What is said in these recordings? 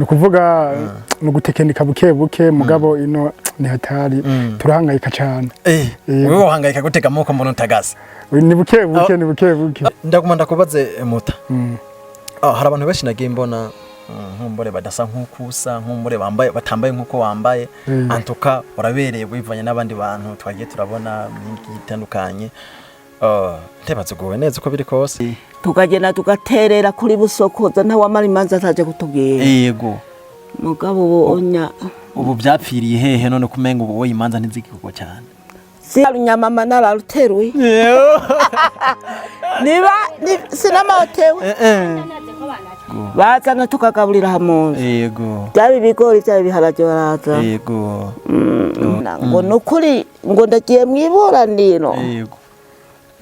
nukuvuga nugutekenika buke mugabo ino ni hatari turahangayika cyane wewe uhangayika gutega muko mbona utagasa ni buke ndagumanda kubaze muta hari abantu benshi nagiye mbona nkumbore badasa nkukusa nkumbore batambaye nkuko wambaye antuka urabereye bivanye n'abandi bantu twagiye turabona mingi itandukanye ntebazugowe neza uko biri kose tukagenda tugaterera kuri busokoza nta wamara imanza ataje kutubwira yego mugabo onya ubu byapfiriye hehe none kumenga ubu imanza ntizikiko cyane si nyamama nararuteruye niba sinama hotewe bazana tukagaburira hamunzi yego byabi bigori byabi biharage baraza yego ngo nukuri ngo ndagiye mwiburaniro yego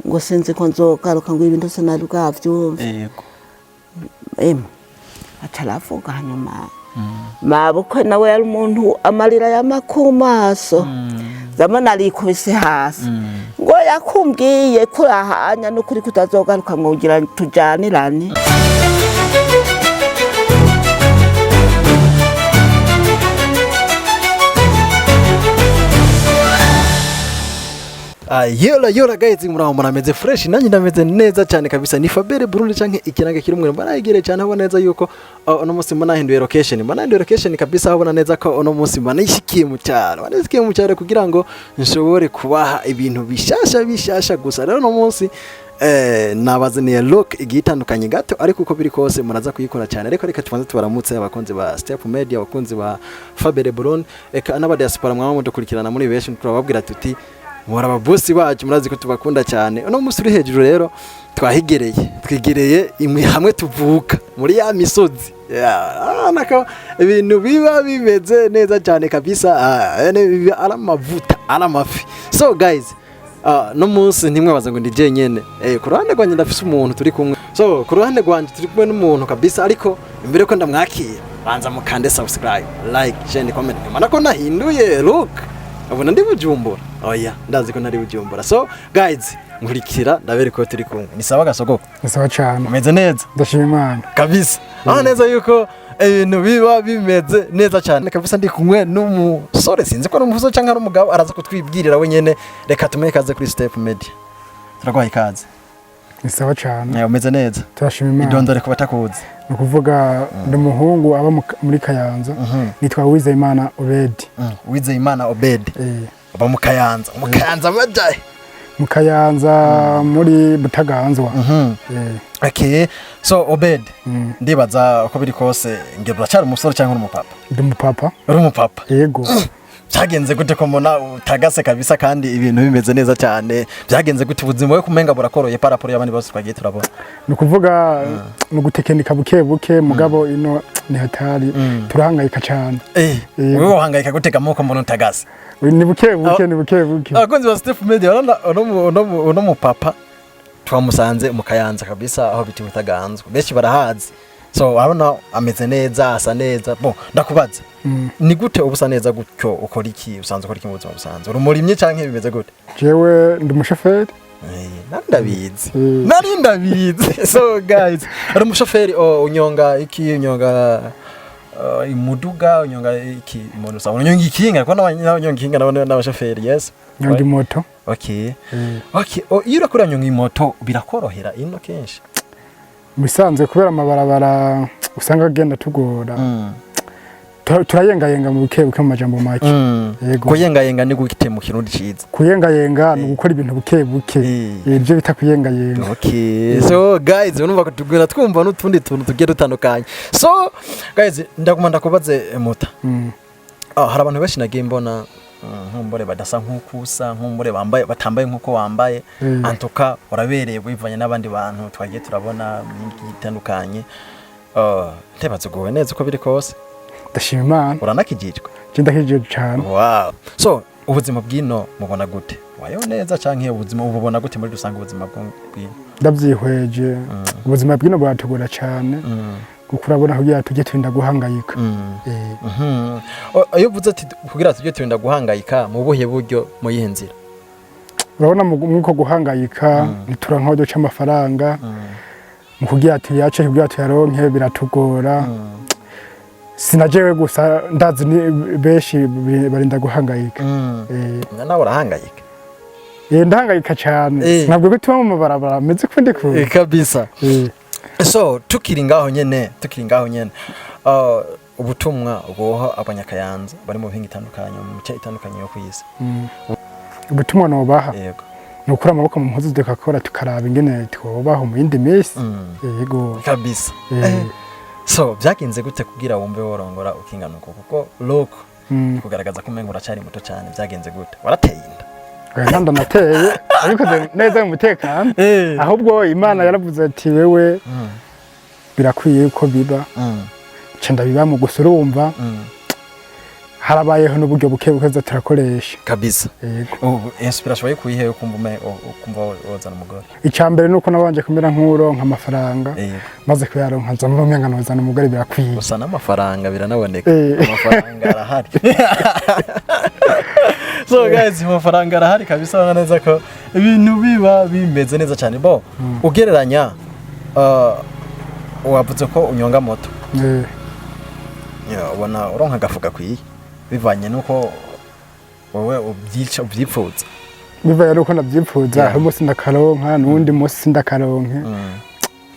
ngo sinzi ko nzogaruka ngo ibintu sinari bwavyumva yego ataravuga hanyuma mabukwe nawe yari umuntu amarira y'amakumaso zamana arikubise hasi ngo yakumbwiye kurahanya n'ukuri kutazogaruka ngo ugira tujanirane Yola guys muraho murameze fresh nanjye ndameze neza cyane kabisa ni Fabere Burundi canke ikirange kiri umwe barayigere cyane abona neza yuko ono munsi manahinduye location kabisa abona neza ko ono munsi manishikiye mu cyaro kugira ngo nshobore kubaha ibintu bishasha gusa rero no munsi nabazaniye look igitandukanye gato ariko uko biri kose muraza kuyikora cyane ariko reka tubanze tubaramutse abakunzi ba Step Media abakunzi ba Fabere Burundi eka n'aba diaspora mwamwe dukurikirana muri benshi turababwira tuti muraba boss bacu murazi ko tubakunda cyane uno musi uri hejuru rero twigereye imwe hamwe tuvuka muri ya misozi naka ibintu biba bimeze neza cyane kabisa aramavuta aramafi so guys no musi ntimwe baza ngo ndije nyene ku ruhande rwanje ndafise umuntu turi kumwe so ku ruhande rwanje turi kumwe n'umuntu kabisa ariko imbere ko ndamwakira banza mukande subscribe like share comment manako nahinduye look abona ndi Bujumbura oya ndazi ko nari Bujumbura so guys nkurikira ndabere ko turi kumwe ni sawa gasogoko ni sawa cyane umeze neza ndashima Imana kabisa neza yuko ibintu biba bimeze neza cyane kabisa ndi kumwe n'umusore sinzi ko n'umuvuzo cyangwa n'umugabo araza kutwibwirira wenyene reka tumenye kaze kuri Step Media turagwaye ikaze ni sawa cyane umeze neza turashima Imana idondore ko batakuzi nukuvuga ndi muhungu aba muri Kayanza nitwa Uwizeyimana Obedi Uwizeyimana Obedi aba mu Kayanza bajaye mu Kayanza muri Butaganzwa okay so Obedi ndibaza uko biri kose ngero cyari umusore cyangwa umupapa ndi umupapa uri umupapa yego byagenze gute ko mbona utagase kabisa kandi ibintu bimeze neza cyane byagenze gute ubuzima we kumenga burakoroye paraporo y'abandi bose twagiye turabona nukuvuga nugutekenika buke mugabo ino ni hatari turahangayika cyane wewe uhangayika gutega muko mbona utagase ni buke abakunzi ba Step Media ono mu papa twamusanze mu Kayanza kabisa aho biti Butaganzwa benshi barahazi so arona ameze neza asa neza bon ndakubaza ni gute ubusa neza gutyo ukora iki usanze ukora iki mu buzima busanzwe urumurimye canke bimeze gute jewe ndi umushoferi nari ndabizi so guys ari umushoferi unyonga imuduga unyonga iki umuntu sa unyonga ikinga ko n'abanyonga ikinga n'abashoferi yes nyonga moto okay iyo urakora nyonga moto birakorohera ino kenshi bisanzwe kubera amabarabara usanga agenda tugora turayengayenga mu buke mu majambo make yego kuyengayenga ni gukite mu kirundi ciza kuyengayenga no gukora ibintu buke ibyo bita kuyengayenga okay so guys urumva ko tugenda twumva n'utundi tuntu tugiye dutandukanye so guys ndagumanda kubaze muta hari abantu benshi nagiye mbona nkumbore badasa nkukusa nkumbore batambaye nkuko wambaye antuka urabereye bivanye n'abandi bantu twagiye turabona mingi itandukanye ntebazugowe neza uko biri kose ndashima Imana uranakijijwe ndakijije cyane wow so ubuzima bwino mubona gute wayo neza canke ubuzima ububona gute muri dusanga ubuzima bwino ndabyihweje ubuzima bwino bwatugora cyane kukurabona kugira tujye turinda guhangayika iyo uvuze ati kugira tujye turinda guhangayika mu buhe buryo mu yihenzira urabona muko guhangayika nituranka cyo amafaranga mu kugira tuyace kugira tuyaronke biratugora sinajewe gusa ndazi ni benshi barinda guhangayika nawe urahangayika ndahangayika cyane ntabwo bituma mu mabarabara ameze ko ndi ku kabisa so tukiri ngaho nyene ubutumwa bwoha abanyakayanza bari mu bihinga itandukanye mu mice itandukanye yo kwisi ubutumwa no baha yego nukura amaboko mu mpuzu dukakora tukaraba ingene twobaho mu yindi minsi yego kabisa so byagenze gute kugira wumve worongora ukinganuko kuko loko kugaragaza ko umengo uracari muto cyane byagenze gute warateye inda nanda nateye ariko neza mu mutekano ahubwo Imana yaravuze ati wewe birakwiye uko biba cenda biba mu gusurumva harabayeho n'uburyo buke bukeza turakoresha kabisa yego inspiration yikuyihe ukumva wozana umugore icyambere nuko nabanje kumera nk'uronka amafaranga maze kuyaronka nza mu mengano wozana umugore birakwiye gusa n'amafaranga biranaboneka amafaranga arahari so guys amafaranga arahari kabisa neza ko ibintu biba bimeze neza cyane bo ugereranya wavuze ko unyonga moto ubona uronka agafuka kwiye bivanye nuko wowe ubyipfuza bivaye nuko nabyipfuza aho munsi ndakaronka n'undi munsi ndakaronke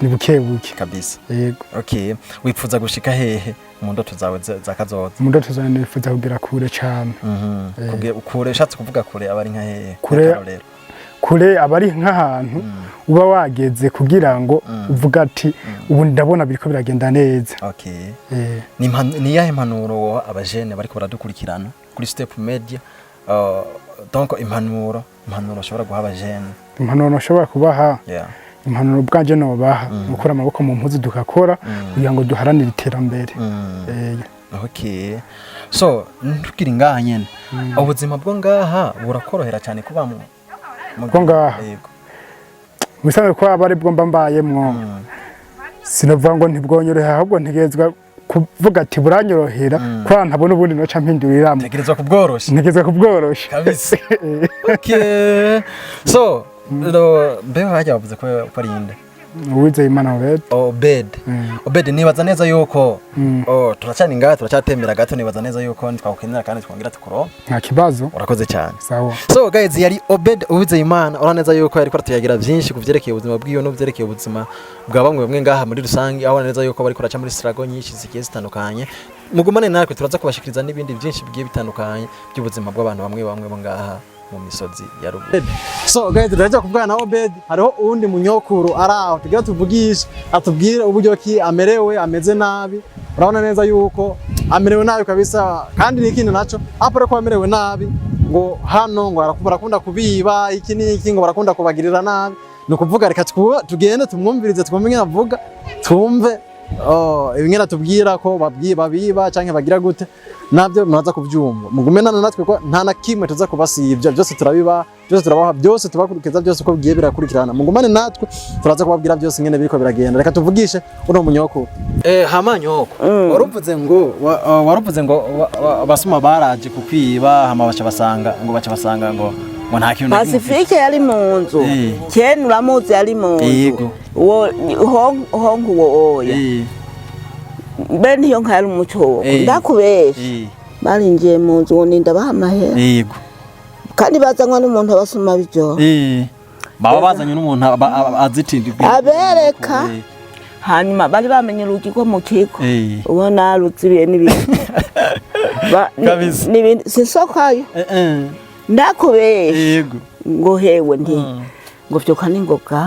ni bukebuke kabisa yego okay wipfuza gushika hehe mu ndoto zawe zakazoza mu ndoto zawe nifuza kugira kure cyane kure ushatse kuvuga kure abari nka hehe kure abari nk'ahantu uba wageze kugira ngo uvuga ati ubu ndabona biriko biragenda neza okay ni yahe impanuro abajene bariko baradukurikirana kuri Step Media donc impanuro ushobora guha abajene impanuro ushobora kubaha impanuro bwanje no baha gukora amaboko mu mpuzu dukakora kugira ngo duharanire iterambere okay so ntukiri ngaha nyene ubuzima bwo ngaha burakorohera cyane kubamwe bwo ngaha bisanzwe ko abari bwo mbayemwo sinovuga ngo ntibwonyorohera ahubwo ntegezwa kuvuga ati buranyorohera kwa ntabona ubundi noca mpinduriramo ntegezwa kubworosha kabisa okay so mbe hajya bavuze ko ari inde Uwizeye Imana Obed nibaza neza yuko turacana ingaha turacyatemera gato nibaza neza yuko ntitwakukenera kandi twongera tukuro nta kibazo urakoze cyane sawa so guys yari Obed Uwizeye Imana uraneza yuko yari kwatuyagira byinshi kuvyerekeye ubuzima bw'iyo no byerekeye ubuzima bwa bamwe ngaha muri rusangi aho neza yuko bari kuraca muri struggle nyinshi zigiye zitandukanye mugumane natwe turaza kubashikiriza n'ibindi byinshi bigiye bitandukanye by'ubuzima bw'abantu bamwe bo ngaha mu misozi ya Ruguru. So guys turaje kuvugana na Obed hariho uwundi munyokuru araho tugira tuvugisha atubwire uburyo ki amerewe ameze nabi urabona neza yuko amerewe nabi kabisa kandi n'ikindi naco apore ko amerewe nabi ngo hano ngo barakunda kubiba iki n'iki ngo barakunda kubagirira nabi no kuvuga reka tugende tumwumvirize twumve avuga tumve ibingena tubwira ko babiba canke bagira gute nabyo muraza kubyumva mugumenana natwe ko nta na kimwe tuza kubasibya byose turabiba byose turabaha byose tubakurikiza byose uko bigiye birakurikirana mugumane natwe turaza kubabwira byose ngene biriko biragenda reka tuvugishe uno munyoko hamanyoko waruvuze ngo basuma baraje kukwiba hama baca basanga ngo nta kintu Pacifique yari mu nzu cyene uramuzi yari mu nzu hongu oya bene iyo nkari umuco ndakubesha baringiye mu nzu ninda bahamahera yego kandi bazanywa n'umuntu abasuma bijyo baba bazanye n'umuntu azitindi abereka hanyuma bari bamenye urugi ko mu kiko ubona ruzibiye n'ibindi sisokayo ndakubesha yego ngo hewe nti ngo vyoka ningoga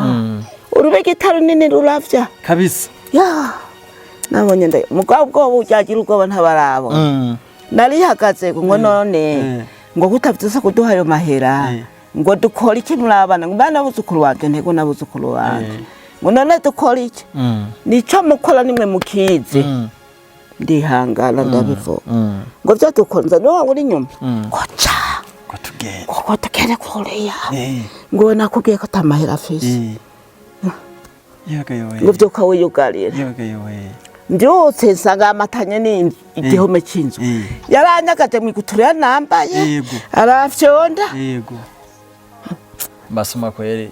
urube gitaro nini ruravya kabisa nabonye ndaye mugabo bwo bujyagira ubwoba ntabarabo narihagaze ngo none ngo kutavyusa kuduha ayo mahera ngo dukora iki murabana ngo bana buzukuru wanje ntego nabuzukuru wanje ngo none dukora iki nico mukora nimwe mukizi ndihangana ndabivuga ngo byo dukonza no wanguri inyuma koca ko tugere kuriya ngo nakubwiye ko tamahera afise ngo byo kawiyugarira byose nsanga amatanye ni igihome cy'inzu yaranyagaje mu igutura nambaye arafyonda basuma kweri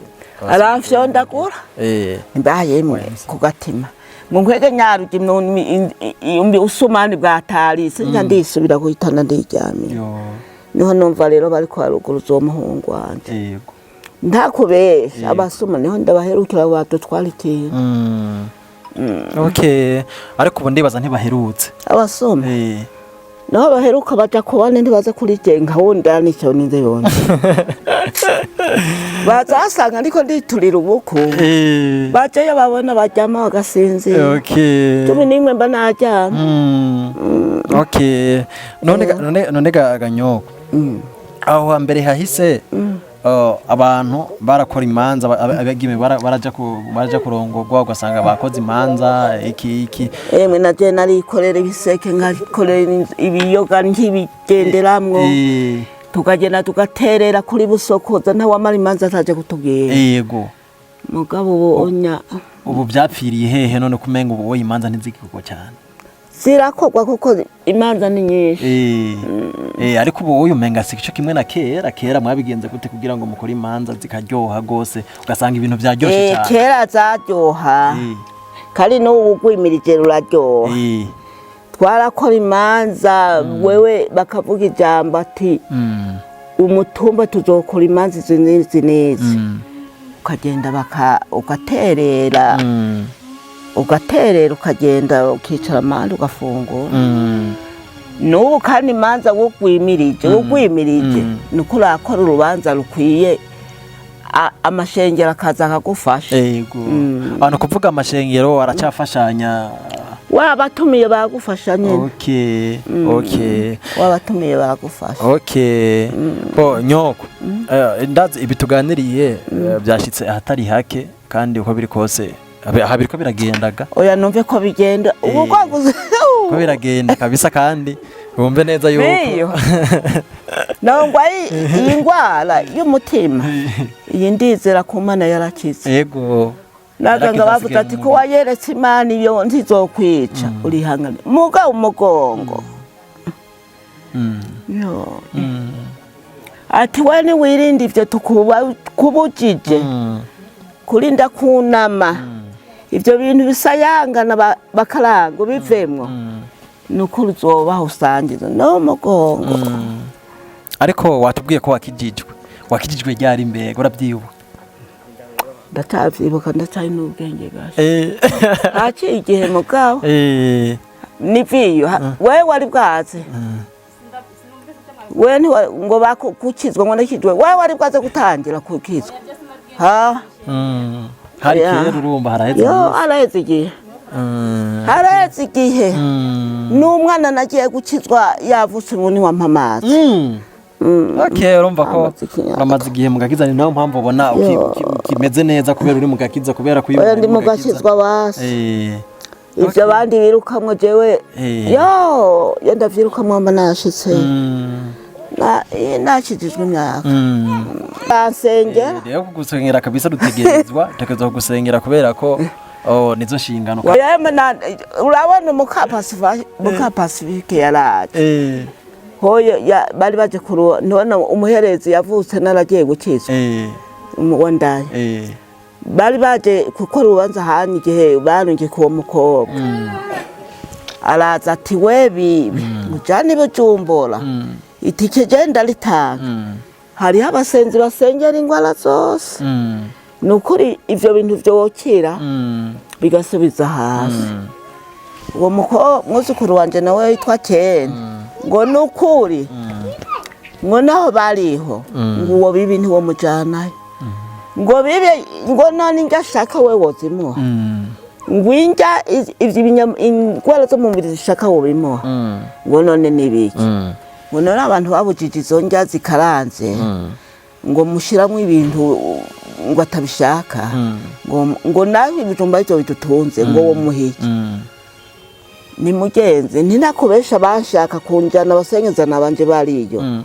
arafyonda gura mbaye mwe ku gatima ngo nkwege nyaruge umbi usumani bwatarise nja ndisubira kuhitana ndiryamye niho numva rero bariko baruguruza uwo muhungu wanje yego ntakubesha abasuma niho ndabaherukira badutwara ikintu okay ariko ubu ndibaza ntibaherutse abasuma naho baheruka baja kubane ntibaza kuri jenga wunda nicyo ninze yonje bazasanga ariko nditurira ubuku bajayo babona bajyama bagasinzira okay tumi nimwe mba najyama okay none ganyoko aho hambere hahise abantu barakora imanza abagime baraja kurongorwa ugasanga bakoze imanza iki emwe naje narikorera ibiseke ngakorera ibiyoga ntibigenderamwo tukagenda tugaterera kuri busokoza nta wamara imanza ataje kutubwira yego mugabo onya ubu byapfiriye hehe none kumenga ubu imanza ntizikigwa cyane zirakorwa kuko imanza ni nyinshi ariko ubu uyu menga sikico kimwe na kera mwabigenze gute kugira ngo mukore imanza zikaryoha gose ugasanga ibintu byaryoshe cyane kera zaryoha kari no ugwimirije ruraryoha twarakora imanza wewe bakavuga ijambo ati umutumba tuzokora imanza izi neza ukagenda ugaterera ukagenda ukicara amande ugafungura n'ubu kandi imanza ugwimirije nuko urakora urubanza rukwiye amashengero akaza akagufasha yego abantu kuvuga amashengero aracyafashanya wabatumiye bagufasha nyine okay wabatumiye bagufasha bo nyoko ndazi ibituganiriye byashitse ahatari hake kandi uko biri kose habiriko biragendaga oya numve ko bigenda ubu kwaguze ko biragenda kabisa kandi wumve neza yuko nangwa iyi ngwara y'umutima iyi ndizera ku Mana yarakize yego naganga bavuga ati ko wayeretse Imana iyo ntizokwica urihangane muga umugongo ati wene wirinde ivyo tukubujije kurinda kunama ivyo bintu bisayangana bakaranga bivemwo nuko uzobaho usangiza no mugongo ariko watubwiye ko wakijijwe ryari mbega urabyibuka ndatavyibuka ndacyari n'ubwenge gaje haciye igihe mugabo niviyo wewe wari bwaze wewe ngo bakukizwa ngo nakijwe wewe wari bwaze gutangira kukizwa hari kera urumva haraheze igihe n'umwana nagiye gukizwa yavutse ubu ntiwampamazi urumva ko amaze igihe mugakiza ni nayo mpamvu ubona kimeze neza kubera uri mugakiza kubera kuyibona ndi mugakizwa basi ivyo abandi birukamwo jewe ndavyirukamwo mba nashitse nakijijwe imyaka bansengera rero kugusengera kabisa dutegerezwa kugusengera kubera ko nizo nshingano urabona mukapasifike yaraje hoyo bari baje none umuherezi yavutse naragiye gukizwa wandaye bari baje gukora urubanza hanya igihe barungiye kuwo mukobwa araza ati we bibi mujane Bujumbura itike genda ritanga hariho abasenzi basengera ingwara zose nukuri ivyo bintu vyokira bigasubiza hasi uwo mwuzukuru wanje nawe yitwa Kene ngo nukuri ngo naho bariho ngo uwo bibi ntiwo mujanayo ngo bibe ngo none ngashaka we wozimuha ngo inja ingwara zo mu mubiri zishaka wo bimuha ngo none nibiki ngo none abantu babujije izo njya zikaranze ngo mushiramwe ibintu ngo atabishaka ngo nawe ibijumba ivyo bitutunze ngo wo muhiki ni mugenzi ntinakubesha banshaka kunjana basengeza nabanje bariyo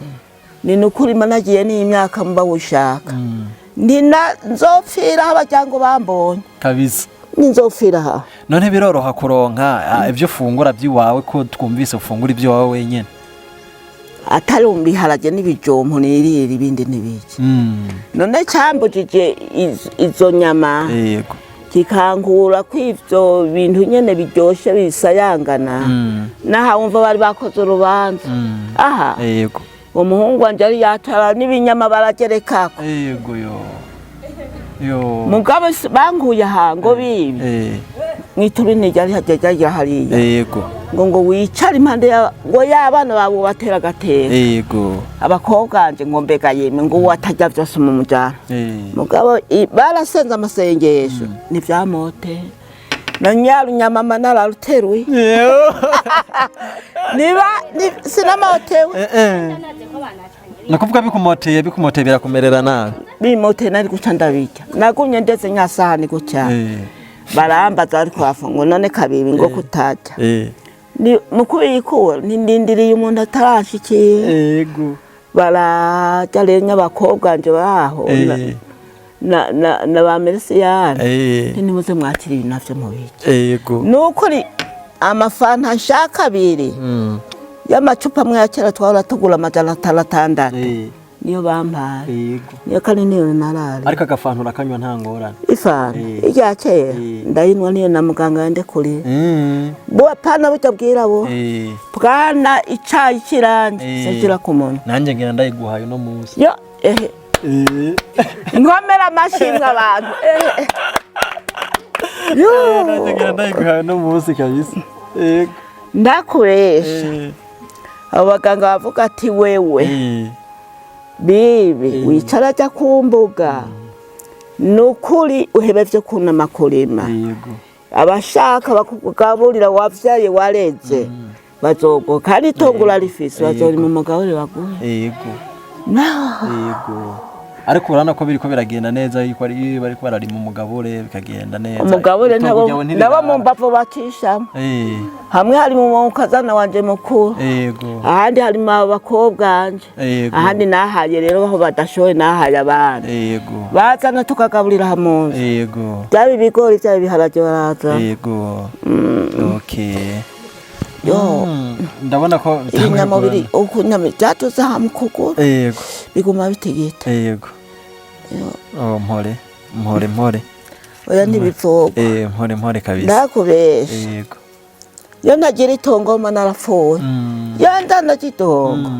ni nukuri managiye n'imyaka mba wushaka nzopfira abajyango bambonye kabisa nzopfira ha none biroroha kuronka ivyo fungura byiwawe ko twumvise ufungura ibyo wawe wenyene atarumbi harage n'ibijompo nirira ibindi nibiki none cyambujije izo nyama yego kikankura kw'ivyo bintu nyene biryoshe bisayangana naha wumva bari bakoze urubanza aha yego umuhungu wanje ari yatara n'ibinyama baragerekako yego yo mugabo bankuye aha ngo bibi mw'itubini ryari hajejaja hariya yego ngo wicare impande ngo y'abana babo batera agatera yego abakobwa banje ngo mbega yemwe ngo watajya vyose mu mujana mugabo barasenze amasengesho nivyamote na nyarunyamama nararuteruye niba sinamatewe nakuvuga bikumoteye birakumerera nabi bimoteye nari guca ndabirya nagumye ndetse nyasahani guca barambaza ariko bafungo none kabiri ngo kutajya ni mukubikura nindindiriye umuntu atarashikira yego barajya rero nyabakobwa nje baho na ba Merisiyani ntimuze mwakiriye navyo mu biki yego nukuri amafanta nshaka abiri y'amacupa amwe ya kera twahora tugura 600 niyo bampaye yego niyo kandi niyo narari ariko agafanta urakanywa nta ngorane ifanta irya kera ndayinwa niyo na muganga yande kuri bo pana bucyo bwirabo bwana icayi kiranje segira ku muntu nanjye ngira ndayiguhaye no munsi yo ngomera amashimwe abantu yo nanjye ngira ndayiguhaye no munsi kabisa yego ndakubesha abaganga bavuga ati wewe bibi wicara ajya ku mbuga nukuri uhebevye kunama kurima abashaka bakugaburira wavyaye wareze bazogo kandi tongura rifisi bazori mu mugabure baguhe yego yego ariko urana ko biriko biragenda neza yuko ari bariko barari mu mugabure bikagenda neza umugabure nabo mu mbavu bacisha hamwe hari mu kazana wanje mukuru yego ahandi hari mu bakobwa anje ahandi nahaye rero aho badashoye nahaye abana yego bazana tukagaburira hamunze yego byabi bigori byabi biharage baraza yego okay yo ndabona ko inyamubiri ukunyama byatuza hamukugura yego biguma bitegeta yego oh mpore oya ntibipfuko mpore kabisa ndakubesha yego yo nagira itongo mba narapfuye yo ndanagitongo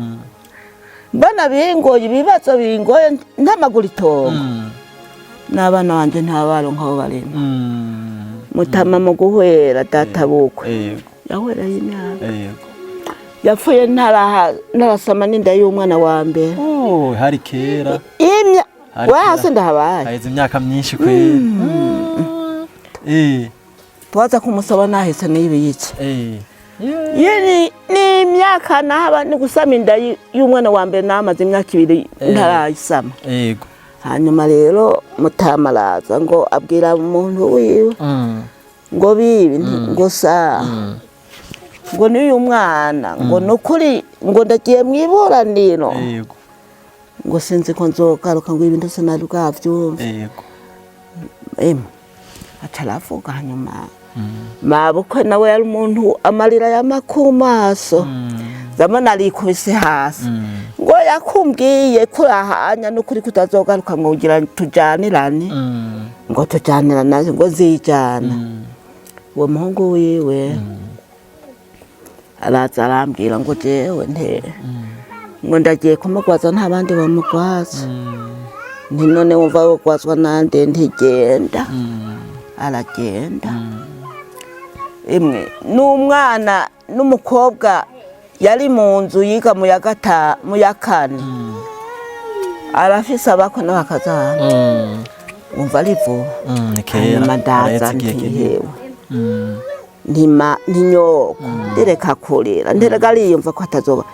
mbona bingoye ibibazo bingoye ntamagura itongo n'abana banje ntabaronka aho barema mutama mu guhwera data bukwe yahwera y'imyaka yapfuye ntarasama n'inda y'umwana wa mbere hari kera wahase ndahabaye haheze imyaka myinshi kwera twaza kumusaba nahise n'ibiyice ni imyaka nahaba ni gusama inda y'umwana wa mbere namaze imyaka 2 ntarayisama hanyuma rero mutama araza ngo abwira umuntu wiwe ngo bibi ngo sa ngo n'uyu mwana ngo nukuri ngo ndagiye mwiburaniro ngo sinzi ko nzogaruka ngo ibintu sinari bwavyumve ataravuga hanyuma mabukwe nawe yari umuntu amarira y'amakumaso zamana arikubise hasi ngo yakumbwiye kurahanya n'ukuri kutazogaruka ngo ugira tujanirane ngo tujanirana ngo zijana uwo muhungu wiwe araza arambwira ngo jewe ngo ndagiye kumugwaza nta bandi bamugwaza nti none wumva wogwazwa nande ntigenda aragenda imwe n'umwana n'umukobwa yari mu nzu yiga mu ya kane arafise abako n'abakazana wumva arivu hanyuma ndaza ntihewe ntinyoko ndireka kurira ndireka ariyumva ko atazoba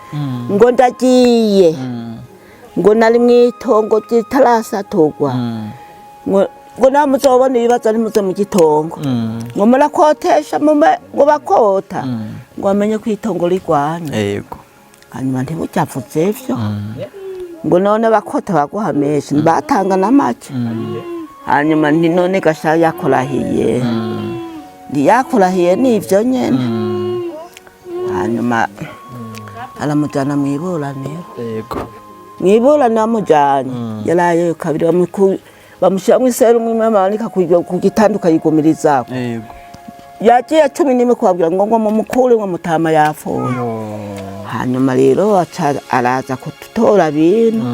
ngo ndagiye ngo nari mw'itongo ryitarasaturwa ngo namuzobona ibibazo ari muze mu gitongo ngo murakotesha ngo bakota ngo amenye ko itongo rigwanya hanyuma ntibucyavuze vyo ngo none bakota baguhamesha batanga n'amake hanyuma nti none gasha yakurahiye yakurahiye n'ivyo nyene hanyuma aramujana mw'iburaniro mw'iburaniro amujanye yaraye kabiri bamushyiramo iserumu imwe amanika ku gitanda ukayigumirizako yego yagiye 11 kubabwira ngo mumukure ngo mutama yapfuye hanyuma rero araza kututora bintu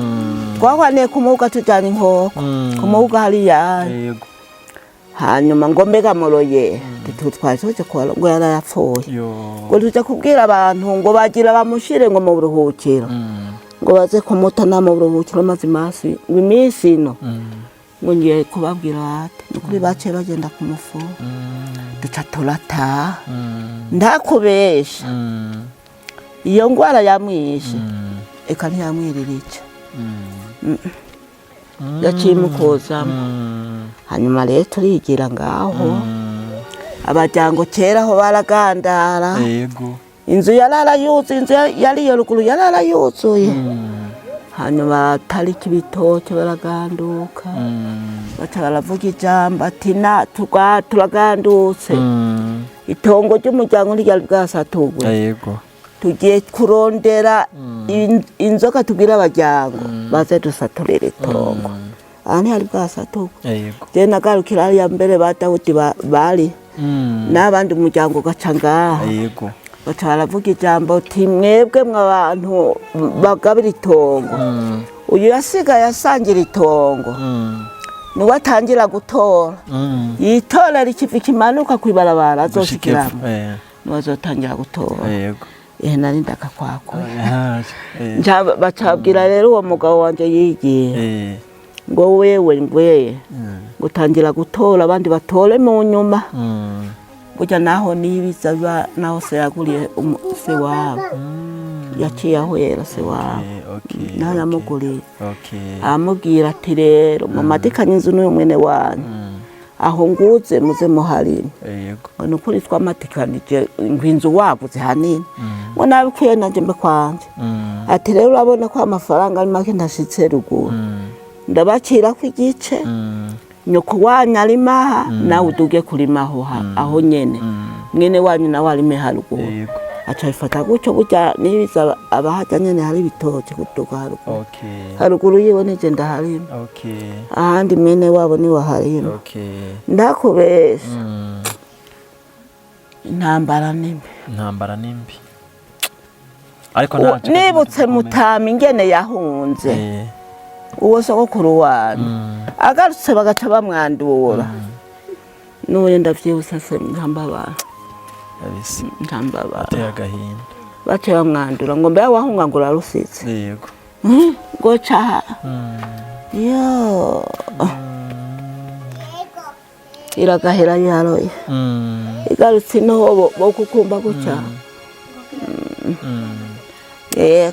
twahwane kumuga tujyana inkoko kumuga hariya yego hanyuma ngo mbega moroye twari tuje kubara ngo yarapfuye ngo tuje kubwira abantu ngo bagira bamushire ngo mu buruhukiro ngo baze kumutana mu buruhukiro maze iminsi ino ngo ngiye kubabwira ati nukuri bace bagenda kumufu duca turataha ndakubesha iyo ngwara yamwishe eka ntiyamwirira ica yaciye imukozamo hanyuma rero turigira ngaho abajyango kera aho baragandara inzu yararayuzuye inzu yari iyo ruguru yararayuzuye hanyuma tariki ibitoke baraganduka baca baravuga ijambo ati turagandutse itongo ry'umuryango ntiryari bwasatugwe tugiye kurondera inzoka tubwira abajyango baze dusaturira itongo aha ntihari bwasatugwe je nagarukira hariya mbere ba Dawudi bari n'abandi umuryango ugaca ngaha baca baravuga ijambo ati mwebwe mw'abantu bagabira itongo uyu yasigaye asangira itongo niwe atangira gutora yitorera ikivi kimanuka kw'ibarabara azoshikiramo niwe azotangira gutora nari ndakakwakuye bacabwira rero uwo mugabo wanje yigiye ngo wewe ngweye gutangira gutora abandi batore mu nyuma burya naho nibiza naho se yaguriye se wabo yaciye ahwera se wabo naho yamuguriye amubwira ati rero mu madikanye inzu n'uyu mwene wanyu aho nguze muze muharime ngo nukuri twamatikanije inzu wabuze hanini ngo nabikwiye nanje mbe kwanje ati rero urabona ko amafaranga ari make ntashitse ruguru ndabacira ku igice nyoko wanyu arimaha nawe uduge kurimaho aho nyene mwene wanyu nawe arime haruguru aca bifata gutyo burya nibiza abahajya nyene hari ibitoke kuduga haruguru haruguru yiwe nije ndaharima ahandi mwene wabo ni waharima ndakubesha intambara nimbi ariko nibutse Mutama ingene yahunze uwo sogokuru wanyu agarutse bagaca bamwandura n'uwo ndavyibutse se ntambabara ateye agahinda baca bamwandura ngo mbe wahunga ngo urarusitse yego ngo caha yo iragahera yaroye igarutse n'uwo bo kukumva guca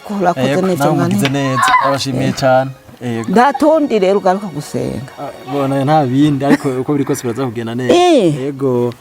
ko urakoze neza namugize neza abashimiye cyane ndatundi rero ugaruka gusenga bona nta bindi ariko uko biri kose biraza kugenda neza yego